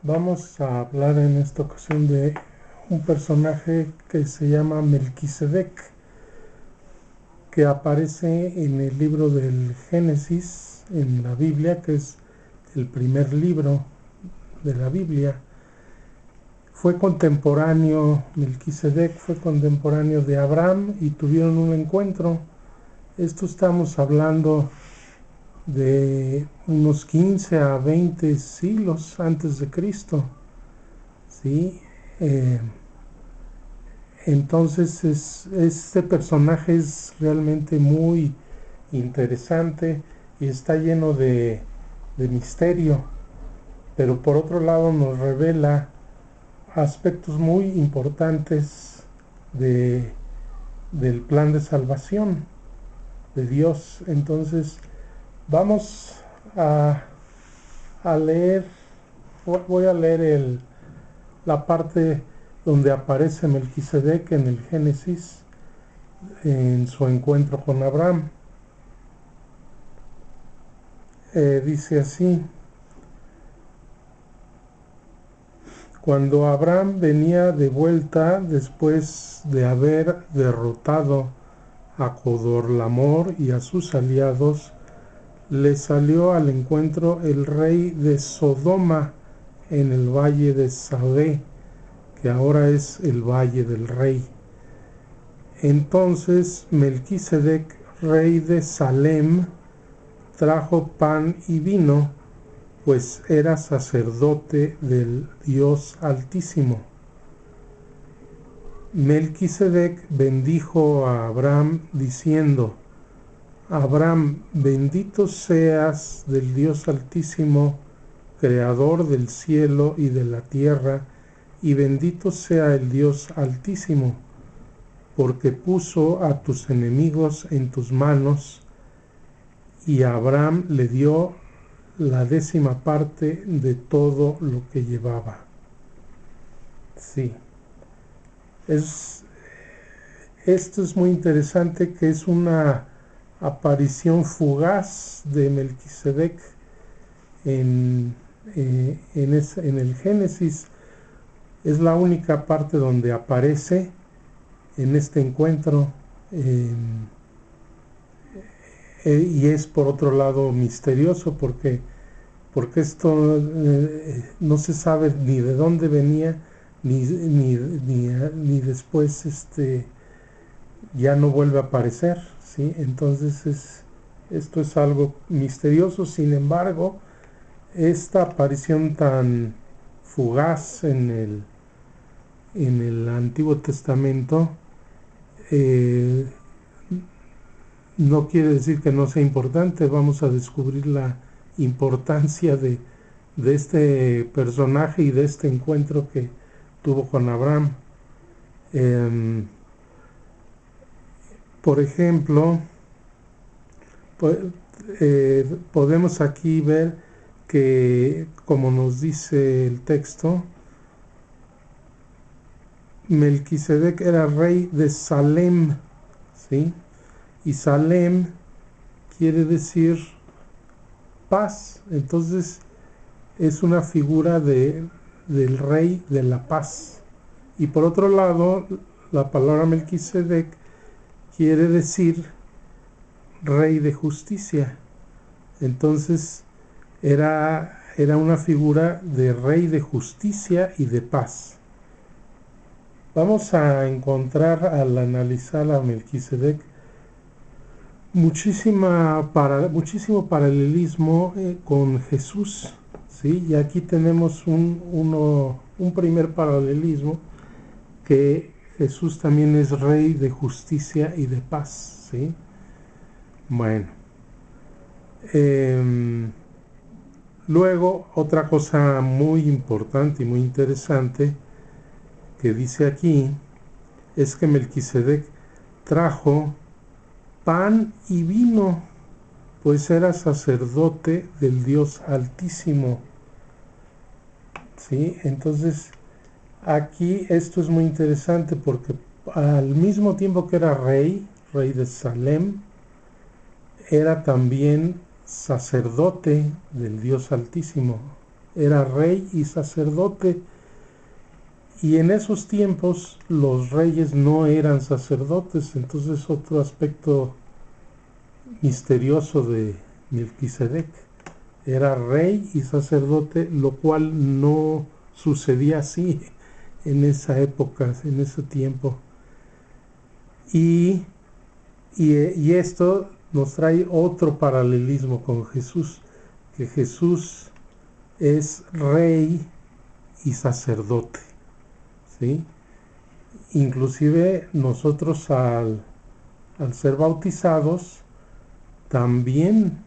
Vamos a hablar en esta ocasión de un personaje que se llama Melquisedec, que aparece en el libro del Génesis, en la Biblia, que es el primer libro de la Biblia. Melquisedec fue contemporáneo de Abraham y tuvieron un encuentro. Esto estamos hablando de unos 15 a 20 siglos antes de Cristo, ¿sí? Entonces este personaje es realmente muy interesante y está lleno de misterio, pero por otro lado nos revela aspectos muy importantes del plan de salvación de Dios. Entonces vamos a, a leer, voy a leer la parte donde aparece Melquisedec en el Génesis en su encuentro con Abraham. Dice así: cuando Abraham venía de vuelta después de haber derrotado a Codorlamor y a sus aliados, le salió al encuentro el rey de Sodoma en el valle de Savé, que ahora es el valle del rey. Entonces Melquisedec, rey de Salem, trajo pan y vino, pues era sacerdote del Dios Altísimo. Melquisedec bendijo a Abraham diciendo: Abraham, bendito seas del Dios Altísimo, creador del cielo y de la tierra, y bendito sea el Dios Altísimo, porque puso a tus enemigos en tus manos. Y a Abraham le dio la 10ª parte de todo lo que llevaba. Sí, esto es muy interesante, que es una aparición fugaz de Melquisedec en el Génesis. Es la única parte donde aparece en este encuentro, y es por otro lado misterioso porque esto no se sabe ni de dónde venía ni después ya no vuelve a aparecer, ¿sí? Entonces esto es algo misterioso. Sin embargo, esta aparición tan fugaz en el Antiguo Testamento no quiere decir que no sea importante. Vamos a descubrir la importancia de este personaje y de este encuentro que tuvo con Abraham. Por ejemplo, podemos aquí ver que, como nos dice el texto, Melquisedec era rey de Salem, ¿sí? Y Salem quiere decir paz. Entonces es una figura del rey de la paz. Y por otro lado, la palabra Melquisedec quiere decir rey de justicia. Entonces era una figura de rey de justicia y de paz. Vamos a encontrar, al analizar a Melquisedec, muchísimo paralelismo con Jesús, ¿sí? Y aquí tenemos un primer paralelismo, que Jesús también es rey de justicia y de paz, ¿sí? Bueno, luego otra cosa muy importante y muy interesante que dice aquí es que Melquisedec trajo pan y vino, pues era sacerdote del Dios Altísimo, ¿sí? Entonces aquí esto es muy interesante porque al mismo tiempo que era rey de Salem, era también sacerdote del Dios Altísimo, era rey y sacerdote. Y en esos tiempos los reyes no eran sacerdotes, entonces otro aspecto misterioso de Melquisedec. Era rey y sacerdote, lo cual no sucedía así en esa época, en ese tiempo. Y esto nos trae otro paralelismo con Jesús, que Jesús es rey y sacerdote, ¿sí? Inclusive nosotros al ser bautizados también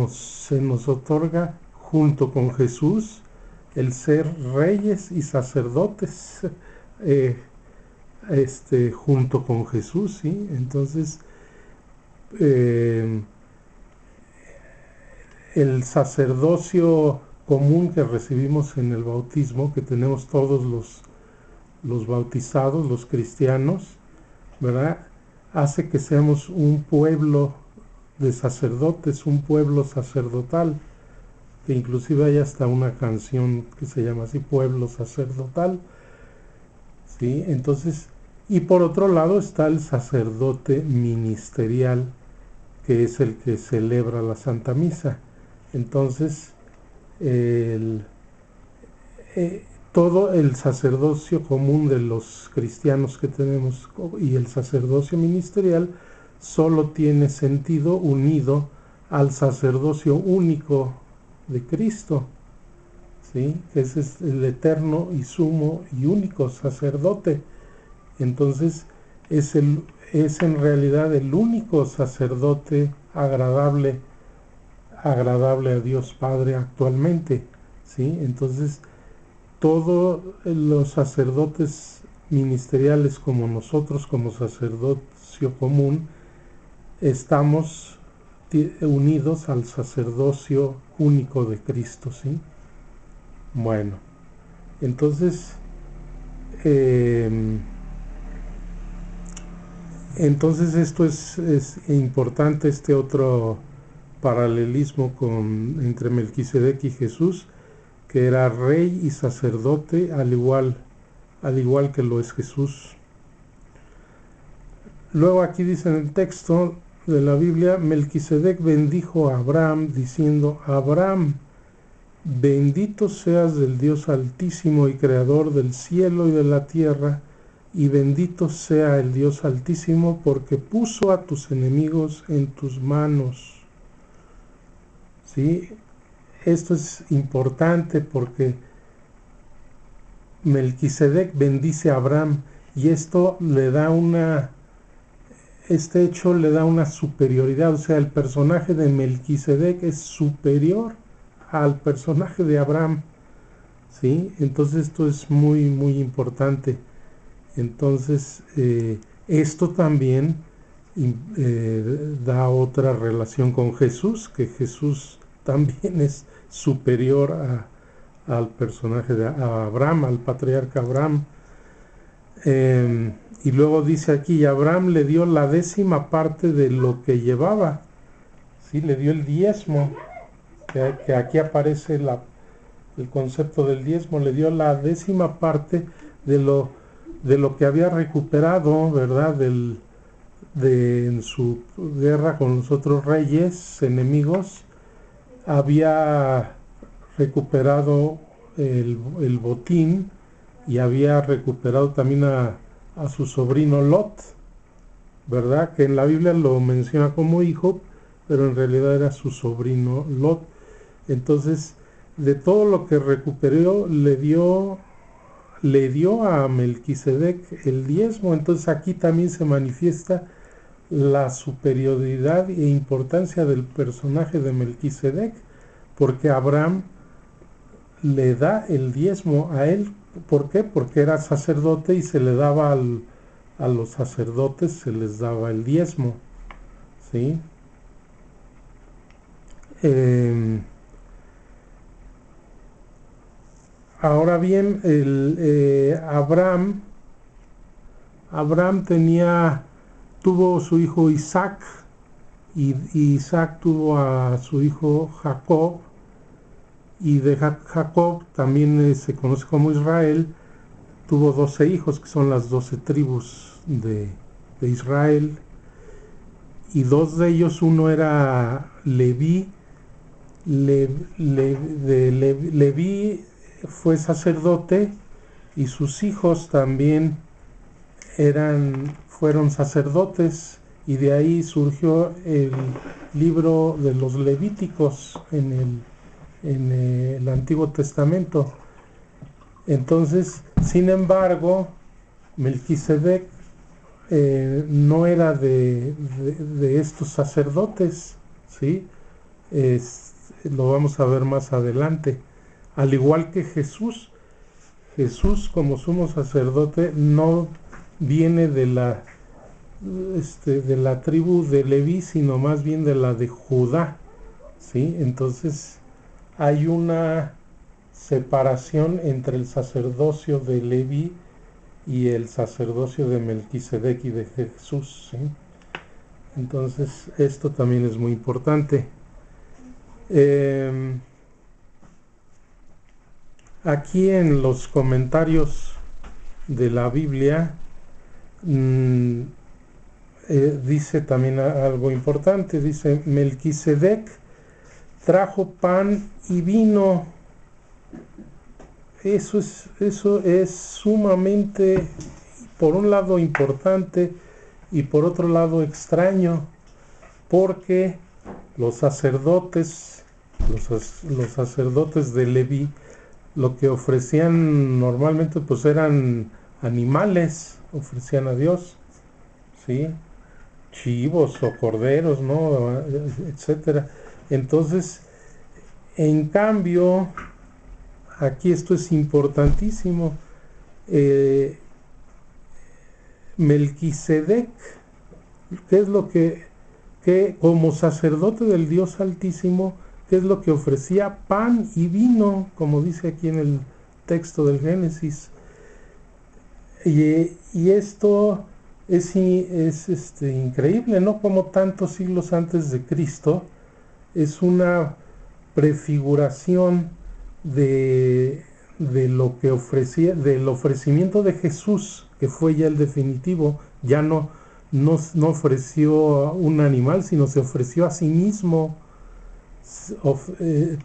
se nos otorga junto con Jesús el ser reyes y sacerdotes junto con Jesús, ¿sí? Entonces el sacerdocio común que recibimos en el bautismo, que tenemos todos los bautizados, los cristianos, ¿verdad? Hace que seamos un pueblo de sacerdotes, un pueblo sacerdotal, que inclusive hay hasta una canción que se llama así, Pueblo Sacerdotal, ¿sí? Entonces, y por otro lado está el sacerdote ministerial, que es el que celebra la Santa Misa. Entonces, todo el sacerdocio común de los cristianos que tenemos y el sacerdocio ministerial solo tiene sentido unido al sacerdocio único de Cristo, ¿sí? Ese es el eterno y sumo y único sacerdote. Entonces es en realidad el único sacerdote agradable a Dios Padre actualmente, ¿sí? Entonces todos los sacerdotes ministeriales como nosotros, como sacerdocio común, estamos unidos al sacerdocio único de Cristo, ¿sí? Bueno, entonces esto es importante, este otro paralelismo entre Melquisedec y Jesús, que era rey y sacerdote al igual que lo es Jesús. Luego aquí dice en el texto de la Biblia, Melquisedec bendijo a Abraham diciendo: Abraham, bendito seas del Dios Altísimo y Creador del cielo y de la tierra, y bendito sea el Dios Altísimo porque puso a tus enemigos en tus manos. ¿Sí? Esto es importante porque Melquisedec bendice a Abraham y esto este hecho le da una superioridad, o sea, el personaje de Melquisedec es superior al personaje de Abraham, ¿sí? Entonces esto es muy, muy importante. Entonces, esto también da otra relación con Jesús, que Jesús también es superior al personaje de Abraham, al patriarca Abraham. Y luego dice aquí, Abraham le dio la 10ª parte de lo que llevaba, ¿sí? Le dio el diezmo, que aquí aparece el concepto del diezmo, le dio la 10ª parte de lo que había recuperado, ¿verdad? En su guerra con los otros reyes enemigos, había recuperado el botín y había recuperado también a su sobrino Lot, ¿verdad? Que en la Biblia lo menciona como hijo, pero en realidad era su sobrino Lot. Entonces, de todo lo que recuperó, le dio a Melquisedec el diezmo. Entonces aquí también se manifiesta la superioridad e importancia del personaje de Melquisedec, porque Abraham le da el diezmo a él. ¿Por qué? Porque era sacerdote y se le daba a los sacerdotes, se les daba el diezmo, ¿sí? Ahora bien, Abraham tuvo su hijo Isaac, y Isaac tuvo a su hijo Jacob, Y de Jacob, también se conoce como Israel, tuvo 12 hijos, que son las 12 tribus de Israel, y dos de ellos, uno era Leví. Leví fue sacerdote, y sus hijos también fueron sacerdotes, y de ahí surgió el libro de los Levíticos en el Antiguo Testamento. Entonces, sin embargo, Melquisedec no era de estos sacerdotes, ¿sí? Lo vamos a ver más adelante. Al igual que Jesús, como sumo sacerdote no viene de la tribu de Leví, sino más bien de la de Judá, ¿sí? Entonces hay una separación entre el sacerdocio de Leví y el sacerdocio de Melquisedec y de Jesús, ¿sí? Entonces esto también es muy importante. Aquí en los comentarios de la Biblia dice también algo importante. Dice: Melquisedec trajo pan y vino. Eso es sumamente, por un lado, importante, y por otro lado extraño, porque los sacerdotes de Leví, lo que ofrecían normalmente pues eran animales, ofrecían a Dios, ¿sí? Chivos o corderos, ¿no? Etcétera. Entonces, en cambio, aquí esto es importantísimo. Melquisedec, ¿qué es lo que como sacerdote del Dios Altísimo, qué es lo que ofrecía? Pan y vino, como dice aquí en el texto del Génesis. Y esto es increíble, ¿no? Como tantos siglos antes de Cristo, es una prefiguración de lo que ofrecía, del ofrecimiento de Jesús, que fue ya el definitivo. Ya no ofreció un animal, sino se ofreció a sí mismo.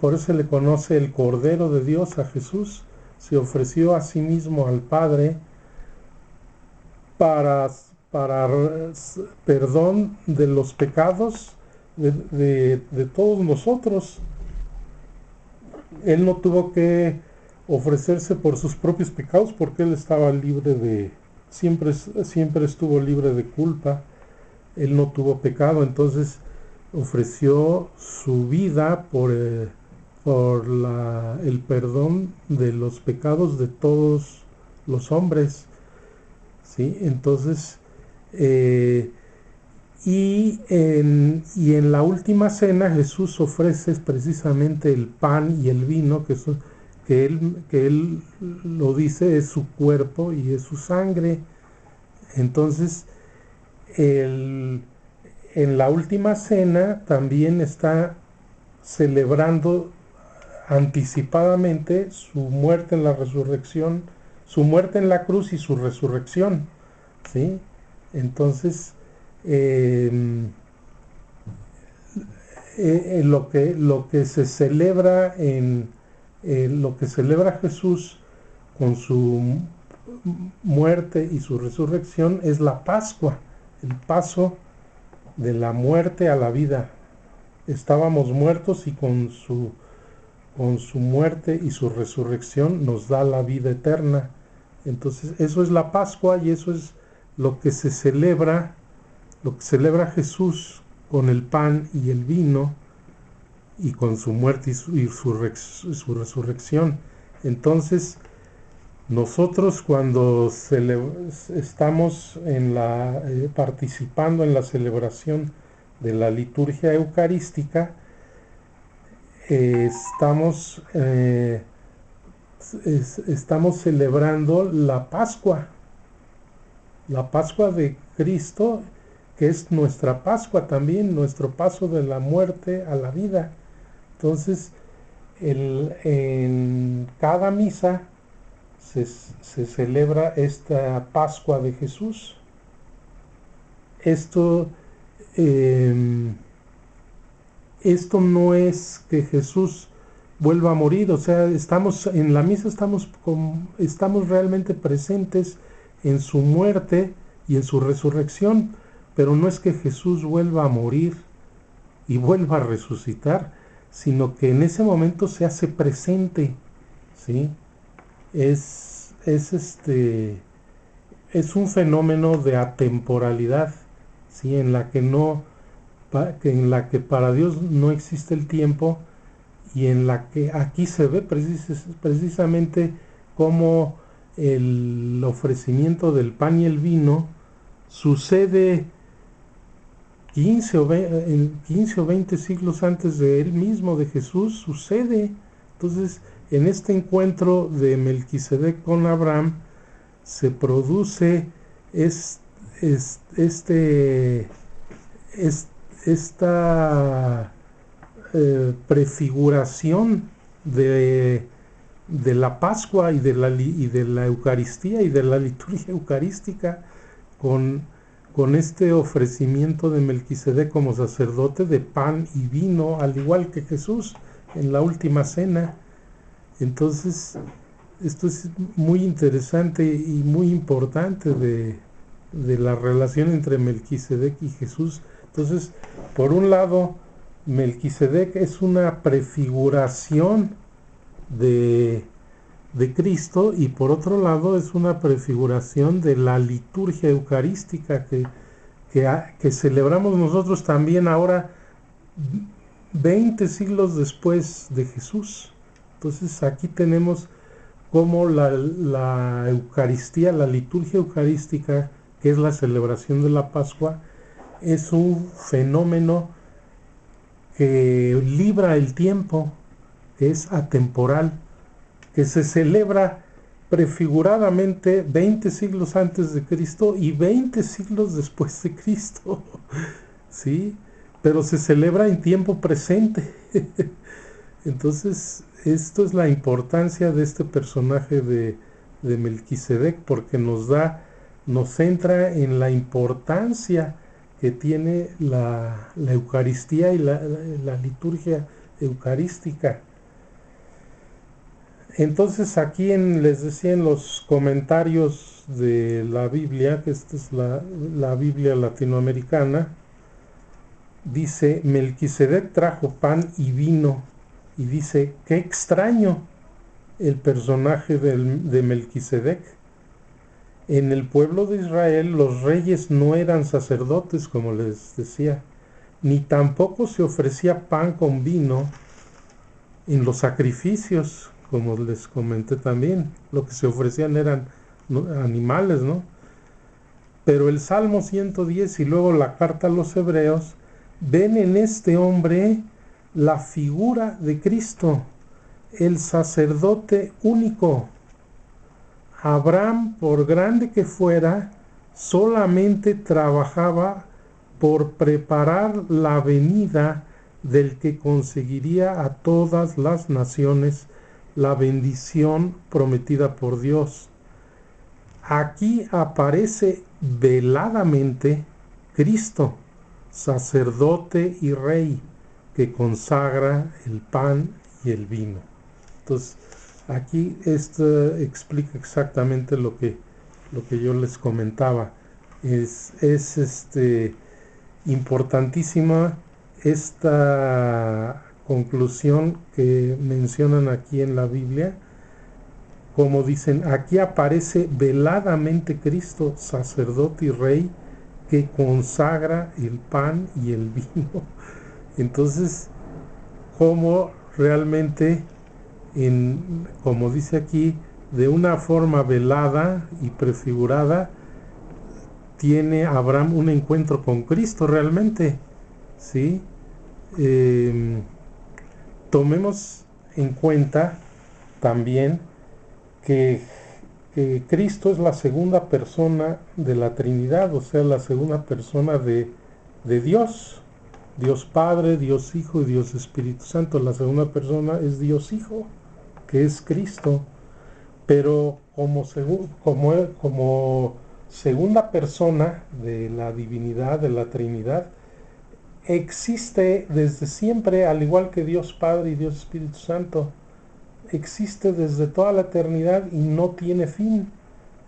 Por eso se le conoce el Cordero de Dios, a Jesús. Se ofreció a sí mismo al Padre para perdón de los pecados de todos nosotros. Él no tuvo que ofrecerse por sus propios pecados, porque él estaba libre siempre estuvo libre de culpa. Él no tuvo pecado, entonces ofreció su vida por el perdón de los pecados de todos los hombres, ¿sí? Entonces, y en la última cena Jesús ofrece precisamente el pan y el vino, que él lo dice, es su cuerpo y es su sangre. Entonces, en la última cena también está celebrando anticipadamente su muerte en la resurrección, su muerte en la cruz y su resurrección, ¿sí? Entonces, lo que se celebra lo que celebra Jesús con su muerte y su resurrección es la Pascua, el paso de la muerte a la vida. Estábamos muertos, y con su muerte y su resurrección nos da la vida eterna. Entonces eso es la Pascua, y eso es lo que celebra Jesús con el pan y el vino, y con su muerte y su resurrección. Entonces, nosotros, cuando estamos participando en la celebración de la liturgia eucarística, estamos celebrando la Pascua de Cristo, que es nuestra Pascua también, nuestro paso de la muerte a la vida. Entonces, En cada misa se celebra esta Pascua de Jesús. Esto, eh, esto no es que Jesús vuelva a morir, o sea, estamos en la misa, estamos realmente presentes en su muerte y en su resurrección, pero no es que Jesús vuelva a morir y vuelva a resucitar, sino que en ese momento se hace presente, ¿sí? Es un fenómeno de atemporalidad, ¿sí? En la que para Dios no existe el tiempo, y en la que aquí se ve precisamente cómo el ofrecimiento del pan y el vino sucede 15 o 20 siglos antes de él mismo, de Jesús, sucede. Entonces, en este encuentro de Melquisedec con Abraham, se produce es, este, es, esta prefiguración de la Pascua y de la Eucaristía y de la liturgia eucarística con este ofrecimiento de Melquisedec como sacerdote de pan y vino, al igual que Jesús en la última cena. Entonces, esto es muy interesante y muy importante de la relación entre Melquisedec y Jesús. Entonces, por un lado, Melquisedec es una prefiguración de Cristo, y por otro lado es una prefiguración de la liturgia eucarística que celebramos nosotros también ahora 20 siglos después de Jesús. Entonces aquí tenemos cómo la Eucaristía, la liturgia eucarística, que es la celebración de la Pascua, es un fenómeno que libra el tiempo, que es atemporal, que se celebra prefiguradamente 20 siglos antes de Cristo y 20 siglos después de Cristo, ¿sí? Pero se celebra en tiempo presente. Entonces, esto es la importancia de este personaje de Melquisedec, porque nos centra en la importancia que tiene la Eucaristía y la liturgia eucarística. Entonces aquí les decía en los comentarios de la Biblia, que esta es la Biblia latinoamericana, dice: Melquisedec trajo pan y vino, y dice: qué extraño el personaje de Melquisedec. En el pueblo de Israel los reyes no eran sacerdotes, como les decía, ni tampoco se ofrecía pan con vino en los sacrificios, como les comenté también. Lo que se ofrecían eran animales, ¿no? Pero el Salmo 110 y luego la carta a los Hebreos ven en este hombre la figura de Cristo, el sacerdote único. Abraham, por grande que fuera, solamente trabajaba por preparar la venida del que conseguiría a todas las naciones la bendición prometida por Dios. Aquí aparece veladamente Cristo, sacerdote y rey, que consagra el pan y el vino. Entonces, aquí esto explica exactamente lo que yo les comentaba. Es importantísima esta conclusión que mencionan aquí en la Biblia. Como dicen, aquí aparece veladamente Cristo, sacerdote y rey, que consagra el pan y el vino. Entonces, como realmente, como dice aquí, de una forma velada y prefigurada, tiene Abraham un encuentro con Cristo realmente, ¿sí? Tomemos en cuenta también que Cristo es la segunda persona de la Trinidad, o sea, la segunda persona de Dios, Dios Padre, Dios Hijo y Dios Espíritu Santo. La segunda persona es Dios Hijo, que es Cristo, pero como segunda persona de la divinidad, de la Trinidad, existe desde siempre, al igual que Dios Padre y Dios Espíritu Santo, existe desde toda la eternidad y no tiene fin.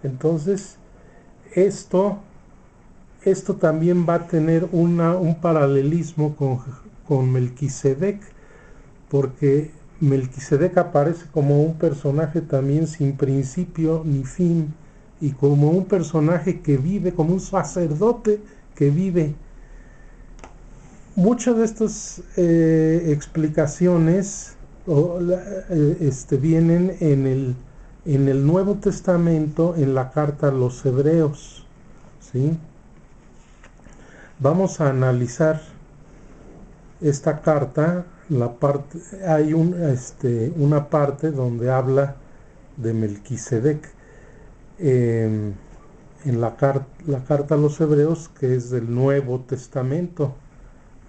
Entonces, esto también va a tener un paralelismo con Melquisedec, porque Melquisedec aparece como un personaje también sin principio ni fin, y como un personaje que vive, como un sacerdote que vive. Muchas de estas explicaciones vienen en el Nuevo Testamento, en la carta a los Hebreos, ¿sí? Vamos a analizar esta carta. Hay una parte donde habla de Melquisedec en la carta a los Hebreos, que es del Nuevo Testamento.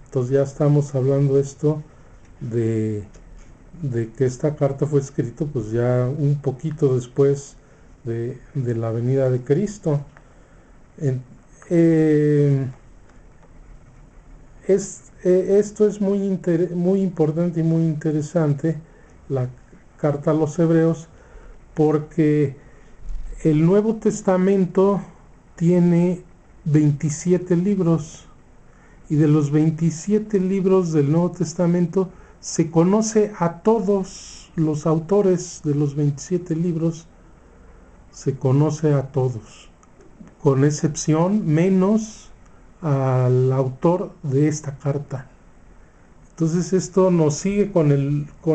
Entonces ya estamos hablando esto de que esta carta fue escrita pues ya un poquito después de la venida de Cristo. Esto es muy importante y muy interesante, la carta a los Hebreos, porque el Nuevo Testamento tiene 27 libros, y de los 27 libros del Nuevo Testamento se conoce a todos los autores de los 27 libros, se conoce a todos, con excepción menos al autor de esta carta. Entonces esto nos sigue con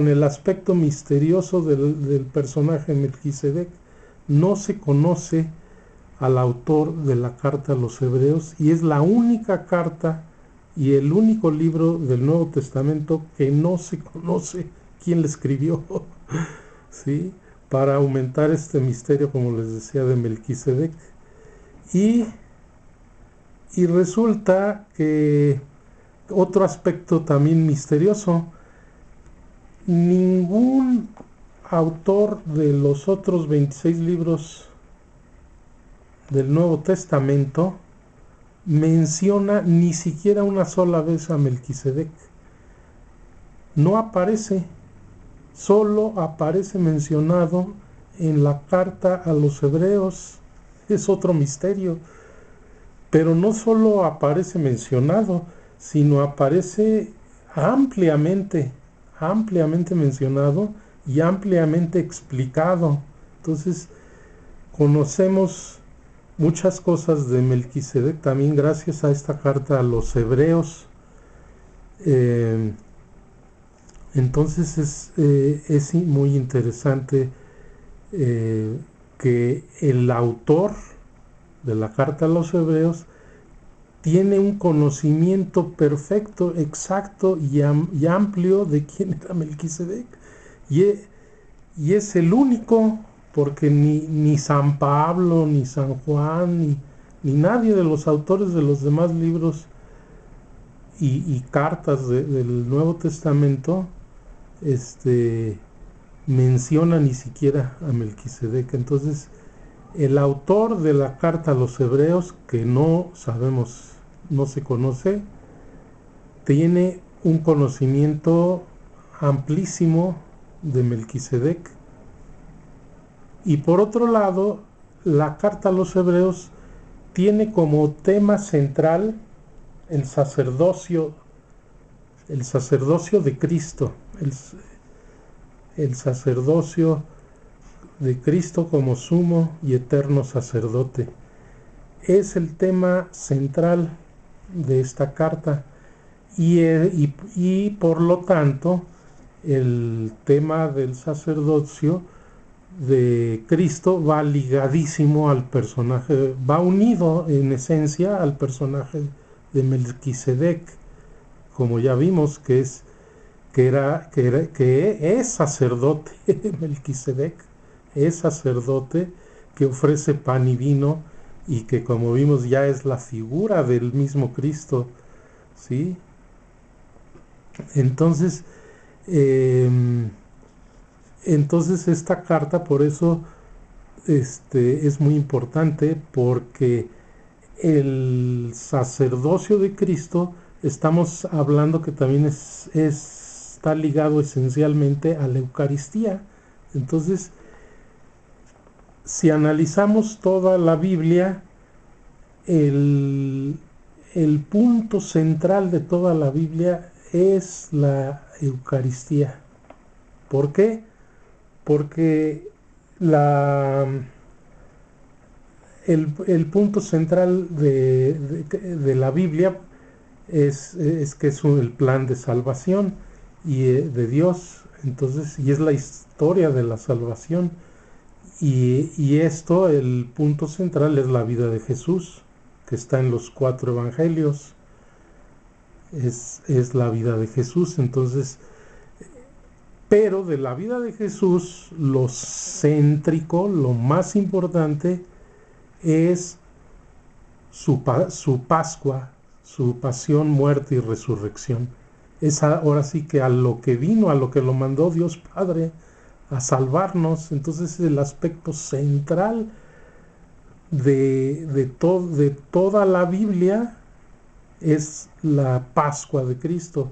el aspecto misterioso del personaje Melquisedec. No se conoce al autor de la carta a los Hebreos, y es la única carta y el único libro del Nuevo Testamento que no se conoce quién le escribió, ¿sí? Para aumentar este misterio, como les decía, de Melquisedec. Y resulta que otro aspecto también misterioso, ningún autor de los otros 26 libros del Nuevo Testamento menciona ni siquiera una sola vez a Melquisedec. No aparece, solo aparece mencionado en la carta a los Hebreos. Es otro misterio. Pero no solo aparece mencionado, sino aparece ampliamente mencionado y ampliamente explicado. Entonces, conocemos muchas cosas de Melquisedec también gracias a esta carta a los Hebreos. Entonces es muy interesante que el autor de la carta a los Hebreos tiene un conocimiento perfecto, exacto y amplio de quién era Melquisedec, y es el único, porque ni San Pablo, ni San Juan, ni nadie de los autores de los demás libros y cartas del Nuevo Testamento menciona ni siquiera a Melquisedec. Entonces, el autor de la carta a los Hebreos, que no sabemos, no se conoce, tiene un conocimiento amplísimo de Melquisedec. Y por otro lado, la carta a los Hebreos tiene como tema central el sacerdocio de Cristo, el sacerdocio de Cristo como sumo y eterno sacerdote. Es el tema central de esta carta, y por lo tanto el tema del sacerdocio de Cristo va ligadísimo al personaje, va unido en esencia al personaje de Melquisedec, como ya vimos que es sacerdote. Melquisedec es sacerdote que ofrece pan y vino, y que, como vimos, ya es la figura del mismo Cristo, ¿sí? Entonces, entonces esta carta por eso es muy importante, porque el sacerdocio de Cristo, estamos hablando que también está ligado esencialmente a la Eucaristía. Entonces, si analizamos toda la Biblia, el, el punto central de toda la Biblia es la Eucaristía. ¿Por qué? Porque la, el punto central de la Biblia es que es el plan de salvación de Dios. Entonces, y es la historia de la salvación. Y esto, el punto central es la vida de Jesús, que está en los 4 evangelios. Es la vida de Jesús. Entonces, pero de la vida de Jesús, lo céntrico, lo más importante, es su Pascua, su pasión, muerte y resurrección. Es ahora sí que a lo que vino, a lo que lo mandó Dios Padre, a salvarnos. Entonces el aspecto central de toda la Biblia es la Pascua de Cristo.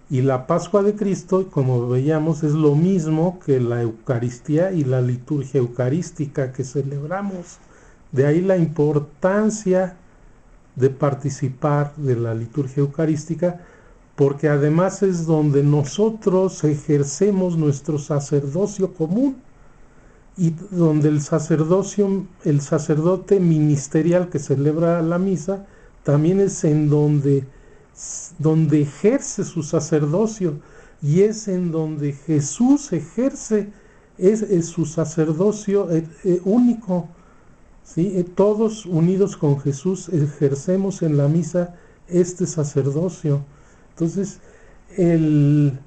Y la Pascua de Cristo, como veíamos, es lo mismo que la Eucaristía y la liturgia eucarística que celebramos. De ahí la importancia de participar de la liturgia eucarística, porque además es donde nosotros ejercemos nuestro sacerdocio común, y donde el sacerdote ministerial que celebra la misa, también es en donde ejerce su sacerdocio, y es en donde Jesús ejerce es su sacerdocio único. ¿Sí? Todos unidos con Jesús ejercemos en la misa este sacerdocio. Entonces, el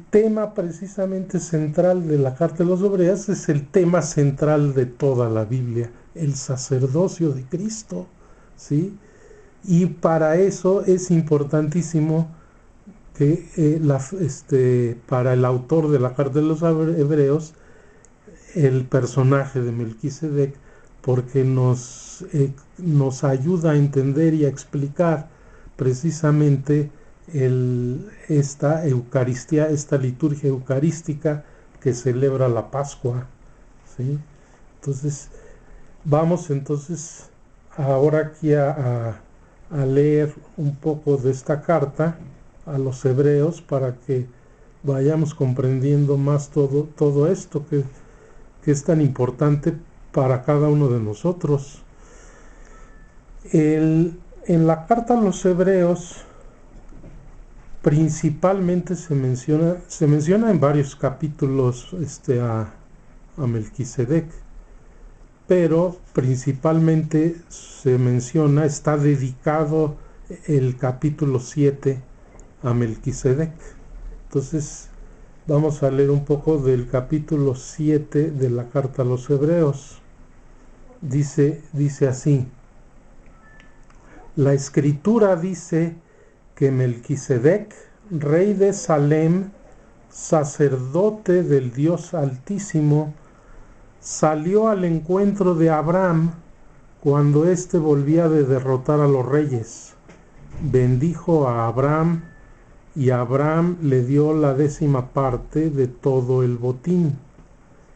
tema precisamente central de la Carta de los Hebreos es el tema central de toda la Biblia, el sacerdocio de Cristo, ¿sí? Y para eso es importantísimo que para el autor de la Carta de los Hebreos, el personaje de Melquisedec, porque nos ayuda a entender y a explicar precisamente esta Eucaristía, esta liturgia eucarística que celebra la Pascua, ¿sí? Entonces, vamos ahora aquí a leer un poco de esta carta a los hebreos para que vayamos comprendiendo más todo esto que es tan importante para cada uno de nosotros. En la carta a los hebreos principalmente se menciona en varios capítulos a Melquisedec, pero principalmente está dedicado el capítulo 7 a Melquisedec. Entonces vamos a leer un poco del capítulo 7 de la carta a los hebreos. Dice así: la escritura dice que Melquisedec, rey de Salem, sacerdote del Dios Altísimo, salió al encuentro de Abraham cuando éste volvía de derrotar a los reyes. Bendijo a Abraham, y Abraham le dio la 10ª parte de todo el botín.